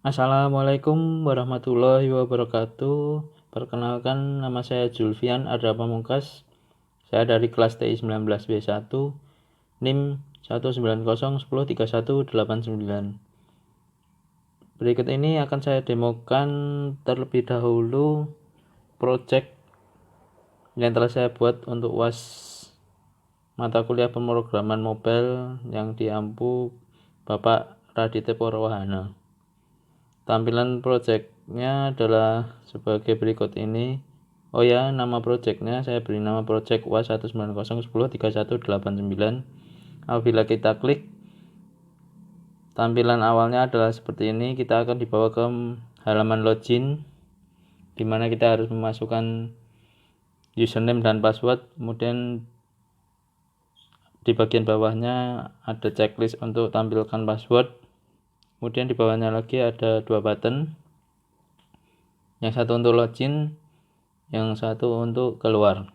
Assalamualaikum warahmatullahi wabarakatuh. Perkenalkan, nama saya Julfian Ardha Pamungkas. Saya dari kelas TI 19B1, NIM 190103189. Berikut ini akan saya demokan terlebih dahulu project yang telah saya buat untuk UAS mata kuliah pemrograman mobile yang diampu Bapak Raditya Purwahana. Tampilan projectnya adalah sebagai berikut ini. Oh ya, nama projectnya saya beri nama project UAS 190103189. Apabila kita klik, tampilan awalnya adalah seperti ini. Kita akan dibawa ke halaman login, di mana kita harus memasukkan username dan password. Kemudian di bagian bawahnya ada checklist untuk tampilkan password. Kemudian di bawahnya lagi ada dua button, yang satu untuk login, yang satu untuk keluar.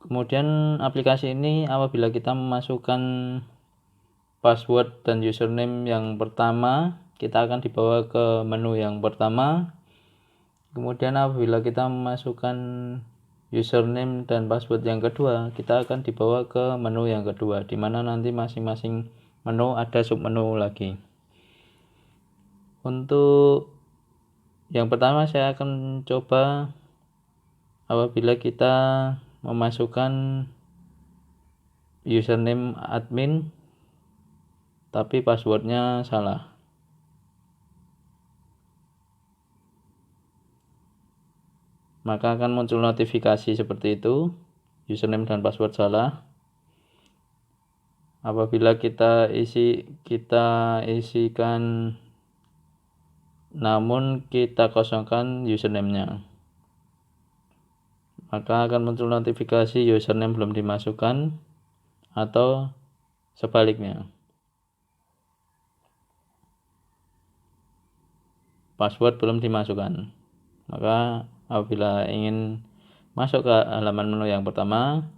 Kemudian aplikasi ini apabila kita memasukkan password dan username yang pertama, kita akan dibawa ke menu yang pertama. Kemudian apabila kita memasukkan username dan password yang kedua, kita akan dibawa ke menu yang kedua, di mana nanti masing-masing menu ada submenu lagi. Untuk yang pertama saya akan coba apabila kita memasukkan username admin tapi passwordnya salah. Maka akan muncul notifikasi seperti itu, username dan password salah. Apabila kita isikan namun kita kosongkan username-nya, maka akan muncul notifikasi username belum dimasukkan atau sebaliknya, password belum dimasukkan. Maka apabila ingin masuk ke halaman menu yang pertama,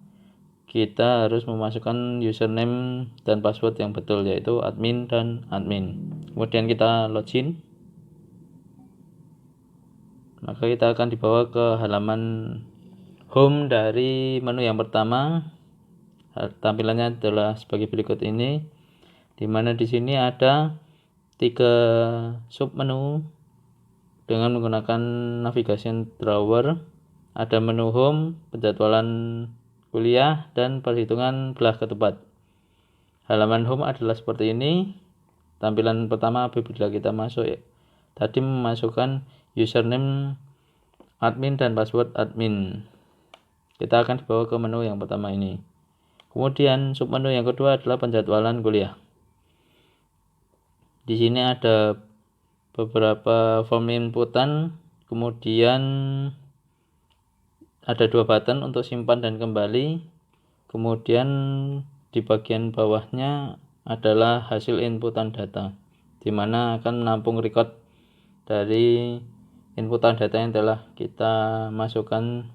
kita harus memasukkan username dan password yang betul, yaitu admin dan admin. Kemudian kita login, maka kita akan dibawa ke halaman home dari menu yang pertama. Tampilannya adalah sebagai berikut ini, di mana di sini ada 3 submenu dengan menggunakan navigation drawer. Ada menu home, penjadwalan kuliah, dan perhitungan belah ketupat. Halaman home adalah seperti ini. Tampilan pertama apabila kita masuk tadi memasukkan username admin dan password admin, kita akan dibawa ke menu yang pertama ini. Kemudian submenu yang kedua adalah penjadwalan kuliah. Di sini ada beberapa form inputan, kemudian ada 2 button untuk simpan dan kembali. Kemudian di bagian bawahnya adalah hasil inputan data, di mana akan menampung record dari inputan data yang telah kita masukkan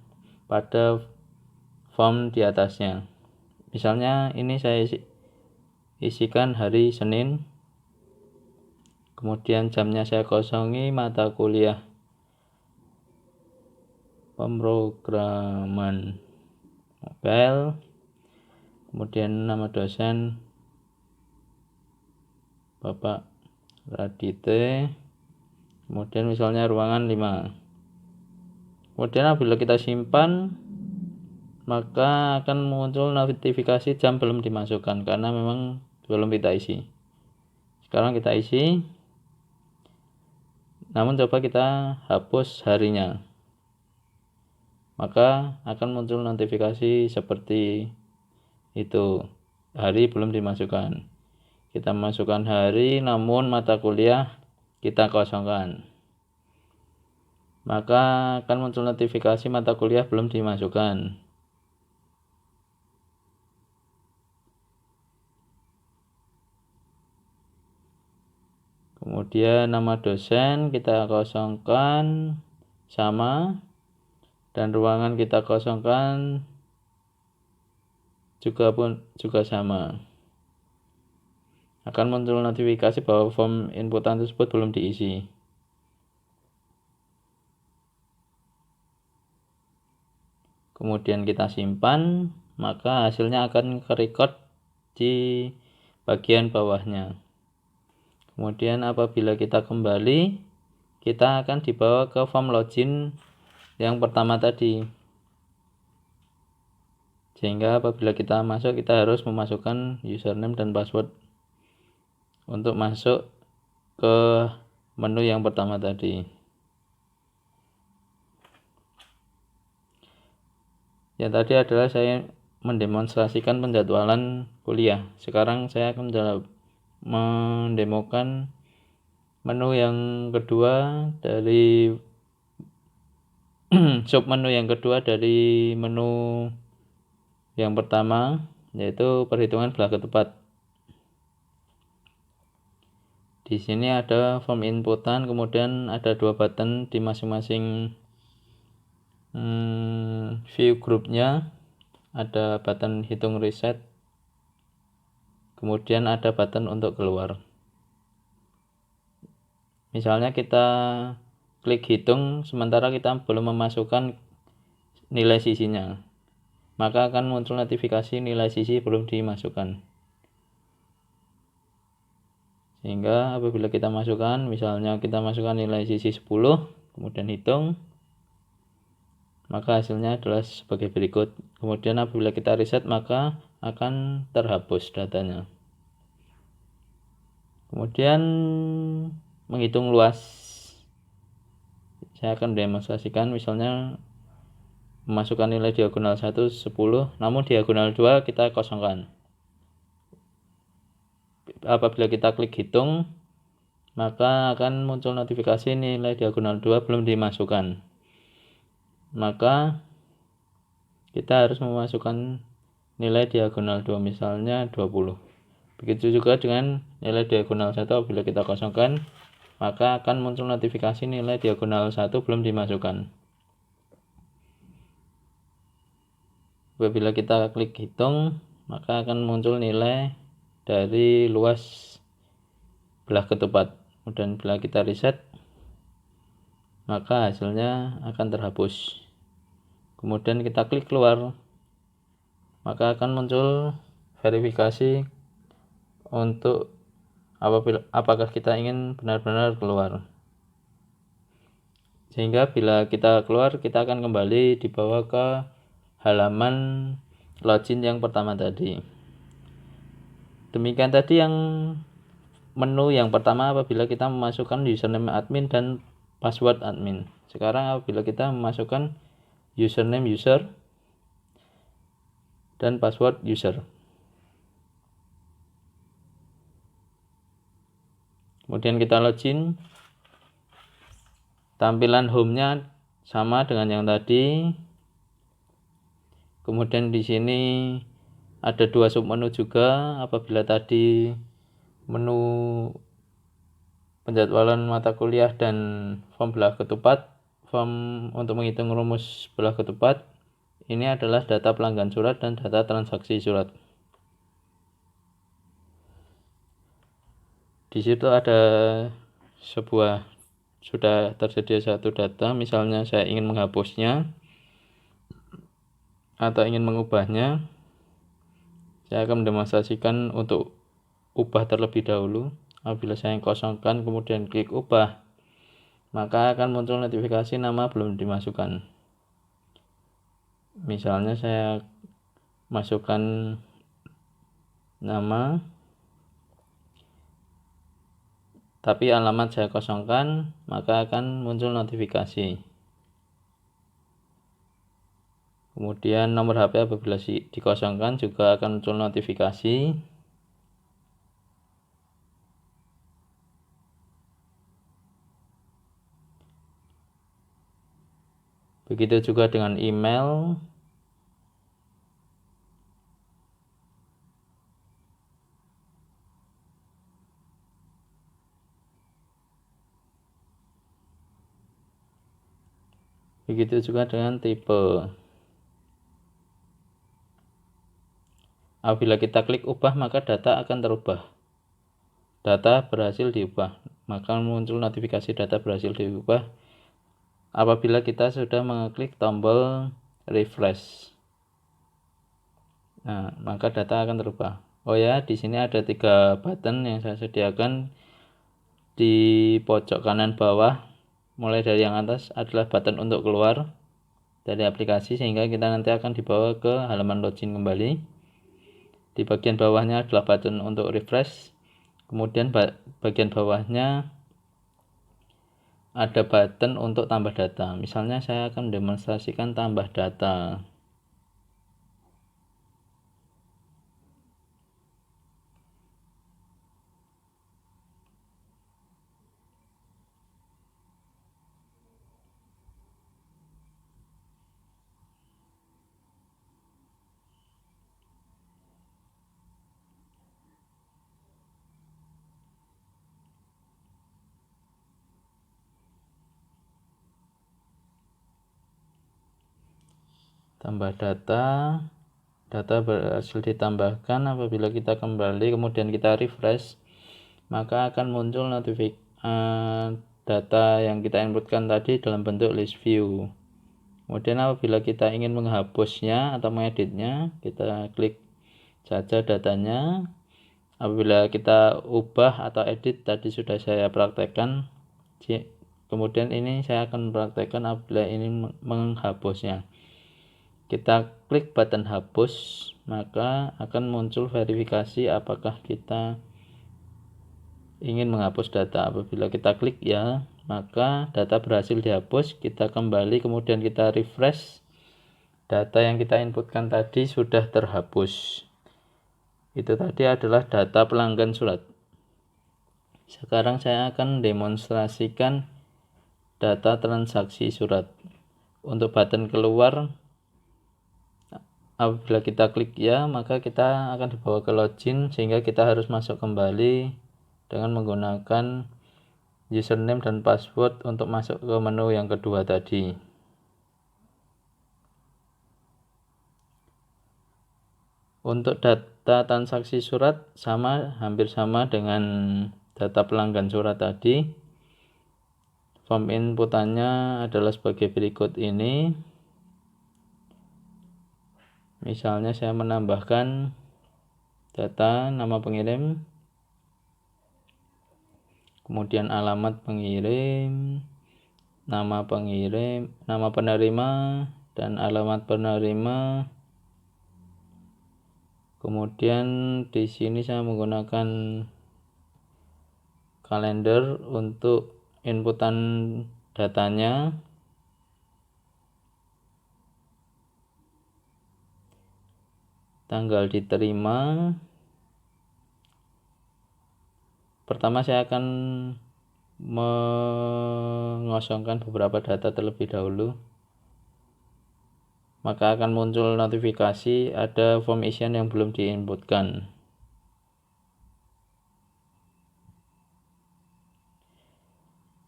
pada form di atasnya. Misalnya ini saya isikan hari Senin, kemudian jamnya saya kosongi mata kuliah pemrograman mobile, kemudian nama dosen Bapak Raditya, kemudian misalnya ruangan 5. Kemudian apabila kita simpan, maka akan muncul notifikasi jam belum dimasukkan karena memang belum kita isi. Sekarang kita isi, namun coba kita hapus harinya, maka akan muncul notifikasi seperti itu, hari belum dimasukkan. Kita masukkan hari namun mata kuliah kita kosongkan, maka akan muncul notifikasi mata kuliah belum dimasukkan. Kemudian nama dosen kita kosongkan sama, dan ruangan kita kosongkan juga sama. akan muncul notifikasi bahwa form inputan tersebut belum diisi. Kemudian kita simpan, maka hasilnya akan ke-record di bagian bawahnya. Kemudian apabila kita kembali, kita akan dibawa ke form login yang pertama tadi. Sehingga apabila kita masuk, kita harus memasukkan username dan password untuk masuk ke menu yang pertama tadi. Yang tadi adalah saya mendemonstrasikan penjadwalan kuliah. Sekarang saya akan mendemokan menu yang kedua dari sub menu yang kedua dari menu yang pertama, yaitu perhitungan belah ketupat. Di sini ada form inputan, kemudian ada dua button di masing-masing view grupnya. Ada button hitung reset, kemudian ada button untuk keluar. Misalnya kita klik hitung sementara kita belum memasukkan nilai sisinya, maka akan muncul notifikasi nilai sisi belum dimasukkan. Sehingga apabila kita masukkan, misalnya kita masukkan nilai sisi 10, kemudian hitung, maka hasilnya adalah sebagai berikut. Kemudian apabila kita reset, maka akan terhapus datanya. Kemudian menghitung luas. Saya akan demonstrasikan, misalnya memasukkan nilai diagonal 1 10, namun diagonal 2 kita kosongkan. Apabila kita klik hitung, maka akan muncul notifikasi nilai diagonal 2 belum dimasukkan. Maka kita harus memasukkan nilai diagonal 2, misalnya 20. Begitu juga dengan nilai diagonal 1, apabila kita kosongkan, maka akan muncul notifikasi nilai diagonal 1 belum dimasukkan. Apabila kita klik hitung, maka akan muncul nilai dari luas belah ketupat. Kemudian bila kita reset, maka hasilnya akan terhapus. Kemudian kita klik keluar, maka akan muncul verifikasi untuk apakah kita ingin benar-benar keluar. Sehingga bila kita keluar, kita akan kembali dibawa ke halaman login yang pertama tadi. Demikian tadi yang menu yang pertama apabila kita memasukkan username admin dan password admin. Sekarang apabila kita memasukkan username user dan password user. Kemudian kita login. Tampilan home-nya sama dengan yang tadi. Kemudian di sini ada dua submenu juga. Apabila tadi menu penjadwalan mata kuliah dan form belah ketupat, form untuk menghitung rumus belah ketupat, ini adalah data pelanggan surat dan data transaksi surat. Di situ ada sudah tersedia satu data, misalnya saya ingin menghapusnya atau ingin mengubahnya. Saya akan mendemonstrasikan untuk ubah terlebih dahulu. Apabila saya kosongkan kemudian klik ubah, maka akan muncul notifikasi nama belum dimasukkan. Misalnya saya masukkan nama, tapi alamat saya kosongkan, maka akan muncul notifikasi. Kemudian nomor HP apabila dikosongkan juga akan muncul notifikasi. Begitu juga dengan email. Begitu juga dengan tipe. Apabila kita klik ubah, maka data akan terubah. data berhasil diubah, maka muncul notifikasi data berhasil diubah apabila kita sudah mengeklik tombol refresh. Nah, maka data akan terubah. Oh ya, di sini ada 3 button yang saya sediakan di pojok kanan bawah. Mulai dari yang atas adalah button untuk keluar dari aplikasi, sehingga kita nanti akan dibawa ke halaman login kembali. Di bagian bawahnya adalah button untuk refresh. Kemudian bagian bawahnya ada button untuk tambah data. Misalnya saya akan mendemonstrasikan tambah data. Tambah data berhasil ditambahkan. Apabila kita kembali kemudian kita refresh, maka akan muncul data yang kita inputkan tadi dalam bentuk list view. Kemudian apabila kita ingin menghapusnya atau mengeditnya, kita klik saja datanya. Apabila kita ubah atau edit, tadi sudah saya praktekkan. Kemudian ini saya akan praktekkan apabila ini menghapusnya. Kita klik button hapus, maka akan muncul verifikasi apakah kita ingin menghapus data. Apabila kita klik ya, maka data berhasil dihapus. Kita kembali kemudian kita refresh, data yang kita inputkan tadi sudah terhapus. Itu tadi adalah data pelanggan surat. Sekarang saya akan demonstrasikan data transaksi surat. Untuk button keluar, apabila kita klik ya, maka kita akan dibawa ke login, sehingga kita harus masuk kembali dengan menggunakan username dan password untuk masuk ke menu yang kedua tadi. Untuk data transaksi surat hampir sama dengan data pelanggan surat tadi. Form inputannya adalah sebagai berikut ini. Misalnya saya menambahkan data nama pengirim, kemudian alamat pengirim, nama penerima, dan alamat penerima. Kemudian di sini saya menggunakan kalender untuk inputan datanya. Tanggal diterima. Pertama saya akan mengosongkan beberapa data terlebih dahulu. Maka akan muncul notifikasi ada form isian yang belum diinputkan.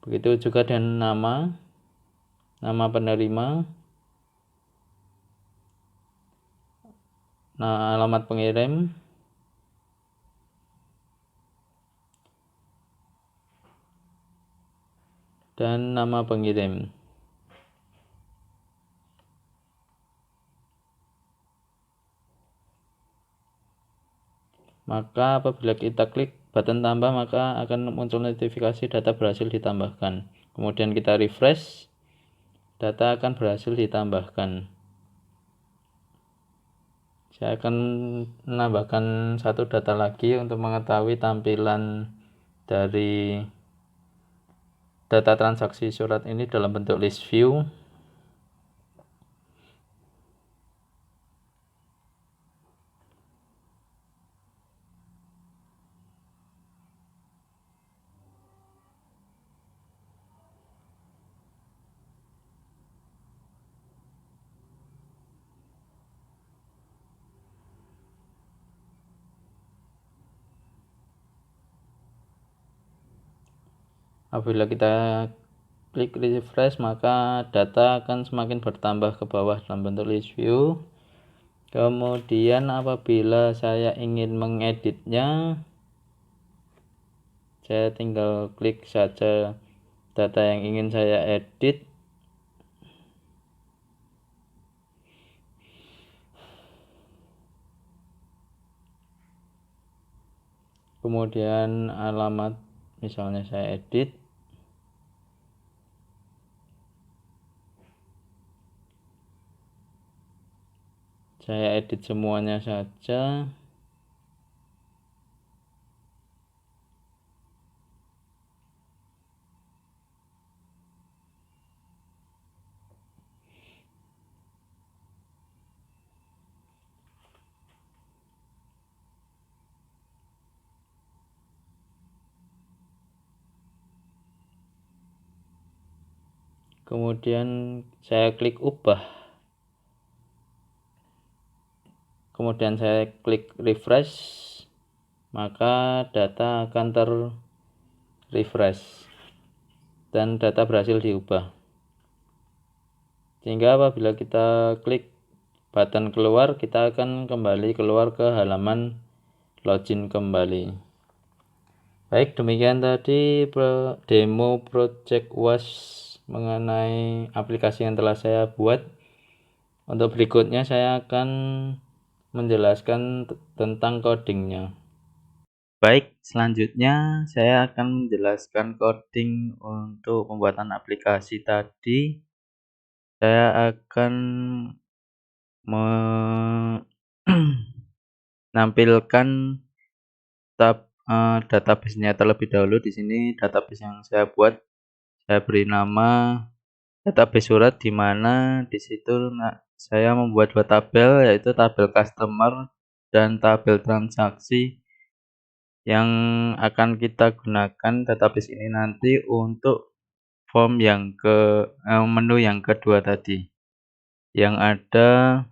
Begitu juga dengan nama penerima, alamat pengirim, dan nama pengirim. Maka apabila kita klik button tambah, maka akan muncul notifikasi data berhasil ditambahkan. Kemudian kita refresh, data akan berhasil ditambahkan. Saya akan menambahkan satu data lagi untuk mengetahui tampilan dari data transaksi surat ini dalam bentuk list view. Apabila kita klik refresh, maka data akan semakin bertambah ke bawah dalam bentuk list view. Kemudian apabila saya ingin mengeditnya, Saya tinggal klik saja data yang ingin saya edit. Kemudian alamat misalnya saya edit. Saya edit semuanya saja. Kemudian saya klik ubah. Kemudian saya klik refresh, maka data akan refresh dan data berhasil diubah. Sehingga apabila kita klik button keluar, kita akan kembali keluar ke halaman login kembali. Baik, demikian tadi demo Project UAS mengenai aplikasi yang telah saya buat. Untuk berikutnya saya akan menjelaskan tentang codingnya. Baik, selanjutnya saya akan menjelaskan coding untuk pembuatan aplikasi tadi. Saya akan menampilkan tab database-nya terlebih dahulu. Di sini database yang saya buat, saya beri nama database surat, di mana di situ saya membuat dua tabel, yaitu tabel customer dan tabel transaksi, yang akan kita gunakan database ini nanti untuk form menu yang kedua tadi, yang ada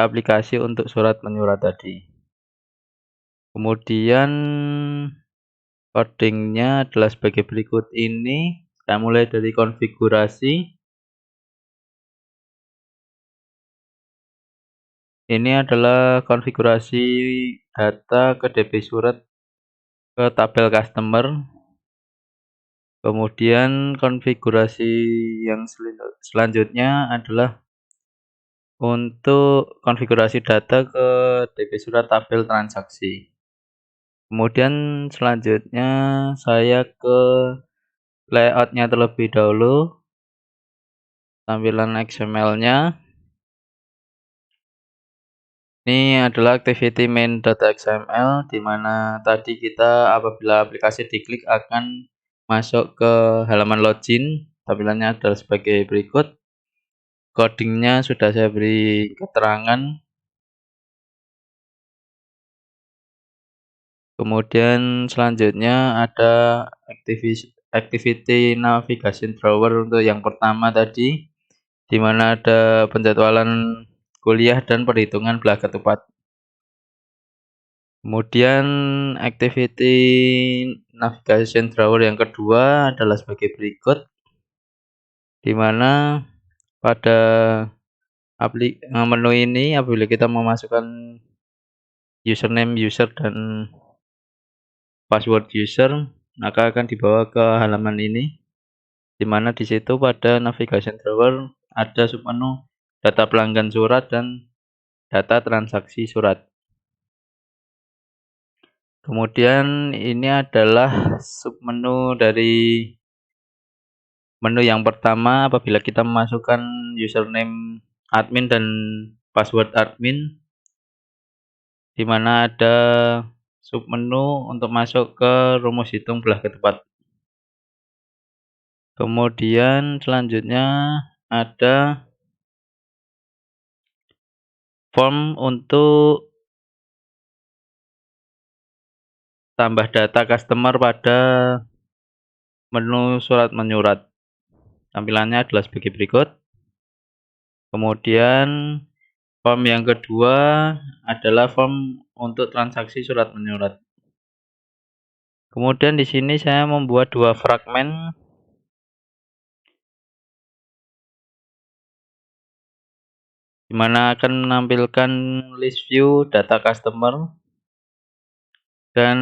aplikasi untuk surat menyurat tadi. Kemudian codingnya adalah sebagai berikut ini. Saya mulai dari konfigurasi. Ini adalah konfigurasi data ke DP surat ke tabel customer. Kemudian konfigurasi yang selanjutnya adalah untuk konfigurasi data ke DP surat tabel transaksi. Kemudian selanjutnya saya ke layoutnya terlebih dahulu, tampilan XML-nya. Ini adalah activity main.xml, di mana tadi kita apabila aplikasi diklik akan masuk ke halaman login. Tampilannya adalah sebagai berikut. Codingnya sudah saya beri keterangan. Kemudian selanjutnya ada activity navigation drawer untuk yang pertama tadi, di mana ada penjadwalan kuliah dan perhitungan belah ketupat. Kemudian activity navigation drawer yang kedua adalah sebagai berikut, di mana pada menu ini apabila kita memasukkan username user dan password user, maka akan dibawa ke halaman ini, di mana di situ pada navigation drawer ada submenu data pelanggan surat dan data transaksi surat. Kemudian ini adalah submenu dari menu yang pertama. Apabila kita memasukkan username admin dan password admin, di mana ada submenu untuk masuk ke rumus hitung belah ketupat. Kemudian selanjutnya ada form untuk tambah data customer pada menu surat menyurat. Tampilannya adalah sebagai berikut. Kemudian form yang kedua adalah form untuk transaksi surat menyurat. Kemudian di sini saya membuat dua fragmen, di mana akan menampilkan list view data customer. Dan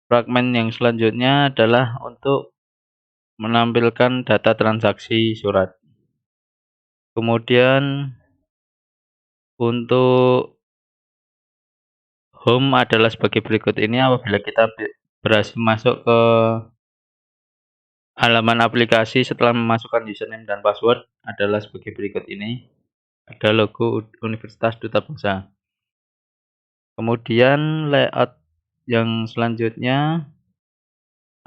fragmen yang selanjutnya adalah untuk menampilkan data transaksi surat. Kemudian untuk home adalah sebagai berikut ini. Apabila kita berhasil masuk ke halaman aplikasi setelah memasukkan username dan password adalah sebagai berikut ini. Ada logo Universitas Duta Bahasa. Kemudian layout yang selanjutnya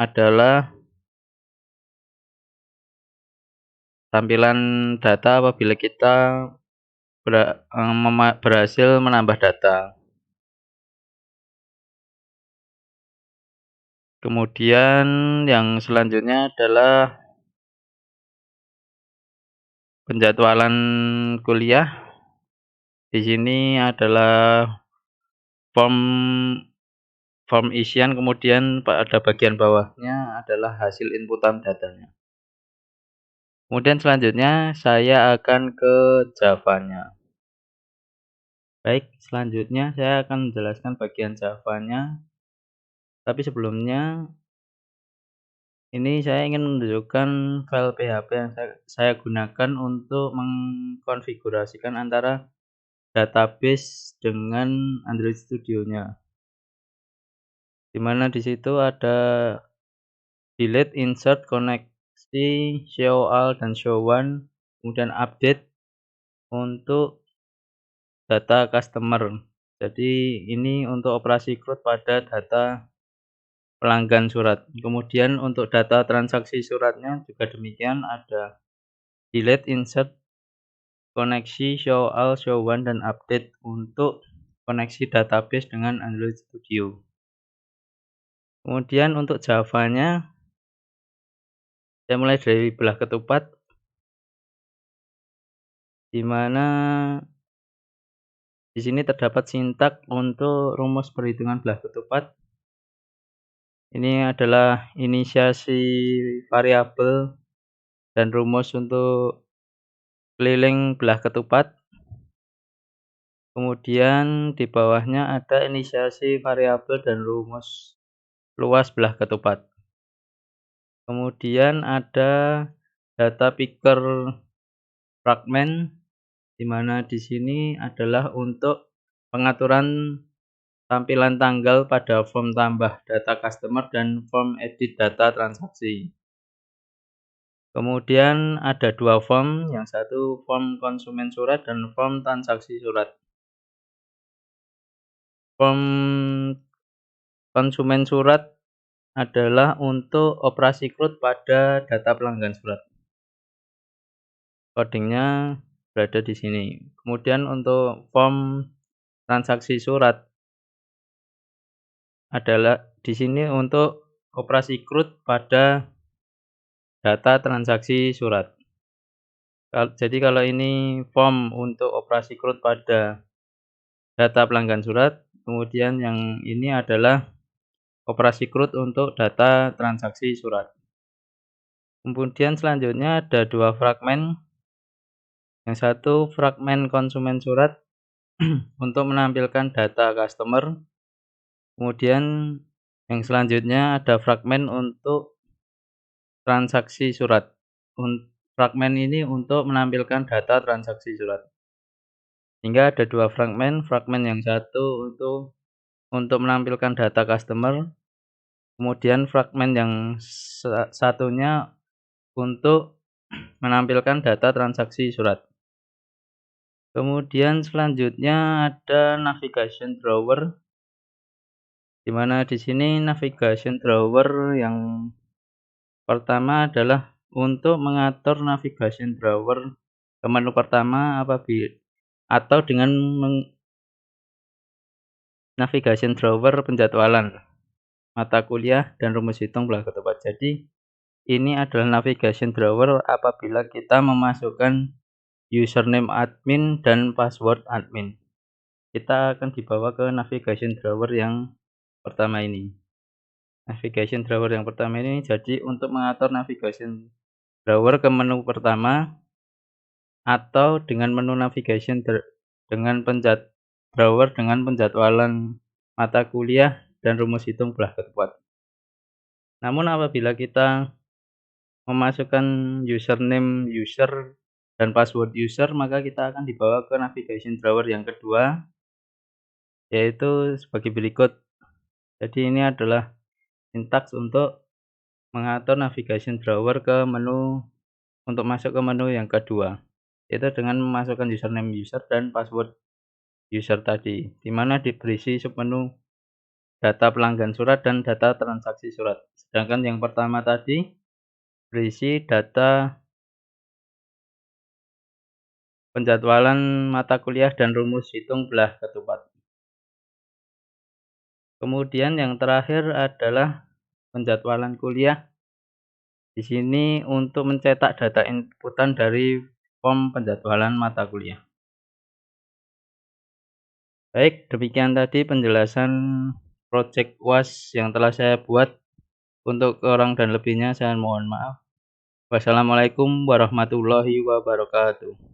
adalah tampilan data apabila kita berhasil menambah data. Kemudian yang selanjutnya adalah penjadwalan kuliah. Di sini adalah form isian, kemudian pada bagian bawahnya adalah hasil inputan datanya. Kemudian selanjutnya saya akan ke Java-nya. Baik, selanjutnya saya akan menjelaskan bagian Java-nya. Tapi sebelumnya ini saya ingin menunjukkan file PHP yang saya gunakan untuk mengkonfigurasikan antara database dengan Android Studio-nya. Di mana di situ ada delete, insert, koneksi, show all, dan show one, kemudian update untuk data customer. Jadi ini untuk operasi CRUD pada data pelanggan surat. Kemudian untuk data transaksi suratnya juga demikian, ada delete, insert, koneksi, show all, show one, dan update untuk koneksi database dengan Android Studio. Kemudian untuk Java-nya saya mulai dari belah ketupat, di mana di sini terdapat sintak untuk rumus perhitungan belah ketupat. Ini adalah inisiasi variabel dan rumus untuk keliling belah ketupat. Kemudian di bawahnya ada inisiasi variabel dan rumus luas belah ketupat. Kemudian ada data picker fragment, di mana di sini adalah untuk pengaturan tampilan tanggal pada form tambah data customer dan form edit data transaksi. Kemudian ada dua form, yang satu form konsumen surat dan form transaksi surat. Form konsumen surat adalah untuk operasi CRUD pada data pelanggan surat. Codingnya berada di sini. Kemudian untuk form transaksi surat adalah di sini untuk operasi CRUD pada data transaksi surat. Jadi kalau ini form untuk operasi CRUD pada data pelanggan surat, kemudian yang ini adalah operasi CRUD untuk data transaksi surat. Kemudian selanjutnya ada dua fragmen. Yang satu fragmen konsumen surat untuk menampilkan data customer. Kemudian yang selanjutnya ada fragmen untuk transaksi surat. Fragmen ini untuk menampilkan data transaksi surat. Sehingga ada dua fragmen. Fragmen yang satu untuk menampilkan data customer. Kemudian fragmen yang satunya untuk menampilkan data transaksi surat. Kemudian selanjutnya ada navigation drawer, di mana di sini navigation drawer yang pertama adalah untuk mengatur navigation drawer ke menu pertama atau dengan navigation drawer penjadwalan mata kuliah dan rumus hitung belah ketupat. Jadi ini adalah navigation drawer apabila kita memasukkan username admin dan password admin. Kita akan dibawa ke navigation drawer yang pertama ini. Navigation drawer yang pertama ini jadi untuk mengatur navigation drawer ke menu pertama atau dengan menu navigation drawer dengan penjadwalan mata kuliah, dan rumus hitung belah ketupat. Namun apabila kita memasukkan username user dan password user, maka kita akan dibawa ke navigation drawer yang kedua, yaitu sebagai berikut. Jadi ini adalah sintaks untuk mengatur navigation drawer ke menu untuk masuk ke menu yang kedua, yaitu dengan memasukkan username user dan password user tadi, di mana berisi submenu data pelanggan surat dan data transaksi surat. Sedangkan yang pertama tadi berisi data penjadwalan mata kuliah dan rumus hitung belah ketupat. Kemudian yang terakhir adalah penjadwalan kuliah. Di sini untuk mencetak data inputan dari form penjadwalan mata kuliah. Baik, demikian tadi penjelasan project UAS yang telah saya buat. Untuk kurang dan lebihnya saya mohon maaf. Wassalamualaikum warahmatullahi wabarakatuh.